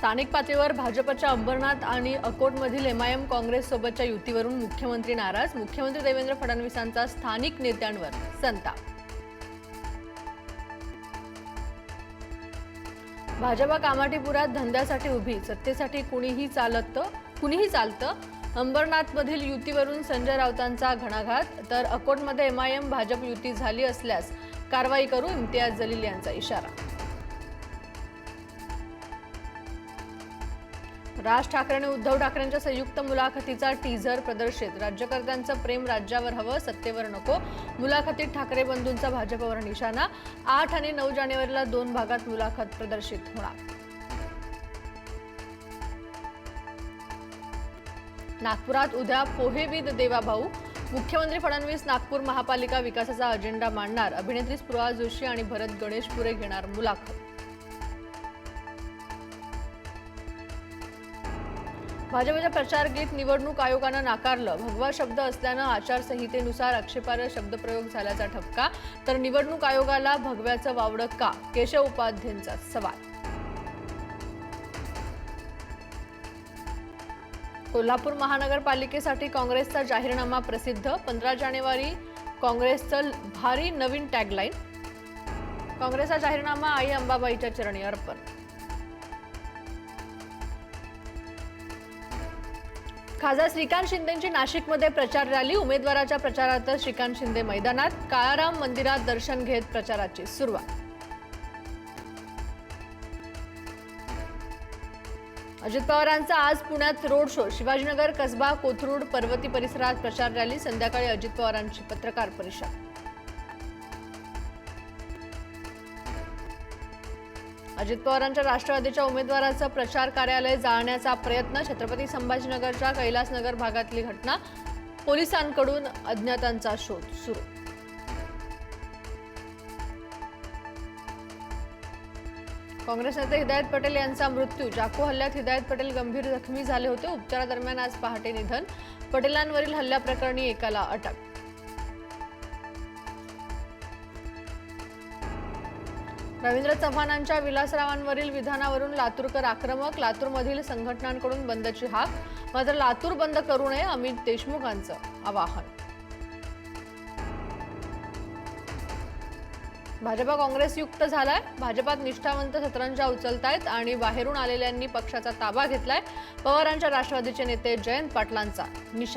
स्थानिक पातळीवर भाजपच्या अंबरनाथ आणि अकोटमधील एमआयएम काँग्रेस सोबतच्या युतीवरून मुख्यमंत्री नाराज. मुख्यमंत्री देवेंद्र फडणवीसांचा स्थानिक नेत्यांवर संताप. भाजपा कामाठीपुरात धंद्यासाठी उभी, सत्तेसाठी कुणीही चालतं. अंबरनाथमधील युतीवरून संजय राऊतांचा घणाघात. तर अकोटमध्ये एमआयएम भाजप युती झाली असल्यास कारवाई करू, इम्तियाज जलील यांचा इशारा. राज ठाकरे आणि उद्धव ठाकरेंच्या संयुक्त मुलाखतीचा टीझर प्रदर्शित. राज्यकर्त्यांचं प्रेम राज्यावर हवं, सत्तेवर नको. मुलाखतीत ठाकरे बंधूंचा भाजपवर निशाणा. 8 आणि 9 जानेवारीला 2 भागात मुलाखत प्रदर्शित होणार. नागपुरात उद्या पोहे विद देवाभाऊ. मुख्यमंत्री फडणवीस नागपूर महापालिका विकासाचा अजेंडा मांडणार. अभिनेत्री स्पृहा जोशी आणि भरत गणेशपुरे घेणार मुलाखत. भाजपच्या प्रचार गीत निवडणूक आयोगानं नाकारलं. भगवा शब्द असल्यानं आचारसंहितेनुसार आक्षेपार्ह शब्दप्रयोग झाल्याचा ठपका. तर निवडणूक आयोगाला भगव्याचं वावडं का? केशव उपाध्येंचा सवाल. कोल्हापूर महानगरपालिकेसाठी काँग्रेसचा जाहीरनामा प्रसिद्ध. 15 जानेवारी काँग्रेसचं भारी नवीन टॅगलाईन. काँग्रेसचा जाहीरनामा आई अंबाबाईच्या चरणी अर्पण. खासदार श्रीकांत शिंदेंची नाशिकमध्ये प्रचार रॅली. उमेदवाराच्या प्रचारार्थ श्रीकांत शिंदे मैदानात. काळाराम मंदिरात दर्शन घेत प्रचाराची सुरुवात. अजित पवारांचा आज पुण्यात रोड शो. शिवाजीनगर, कसबा, कोथरूड, पर्वती परिसरात प्रचार रॅली. संध्याकाळी अजित पवारांची पत्रकार परिषद. अजित पवारांच्या राष्ट्रवादीच्या उमेदवाराचं प्रचार कार्यालय जाळण्याचा प्रयत्न. छत्रपती संभाजीनगरच्या कैलासनगर भागातली घटना. पोलिसांकडून अज्ञातांचा शोध सुरू. काँग्रेस नेते हिदायत पटेल यांचा मृत्यू. चाकू हल्ल्यात हिदायत पटेल गंभीर जखमी झाले होते. उपचारादरम्यान आज पहाटे निधन. पटेलांवरील हल्ल्याप्रकरणी एकाला अटक. रवींद्र चव्हाणांच्या विलासरावांवरील विधानावरून लातूरकर आक्रमक. लातूरमधील संघटनांकडून बंदची हाक. मात्र लातूर बंद करू नये, अमित देशमुखांचं आवाहन. भाजपा काँग्रेस युक्त झालाय. भाजपात निष्ठावंत सतरंजा उचलतायत आणि बाहेरून आलेल्यांनी पक्षाचा ताबा घेतलाय. पवारांच्या राष्ट्रवादीचे नेते जयंत पाटलांचा निशाणा.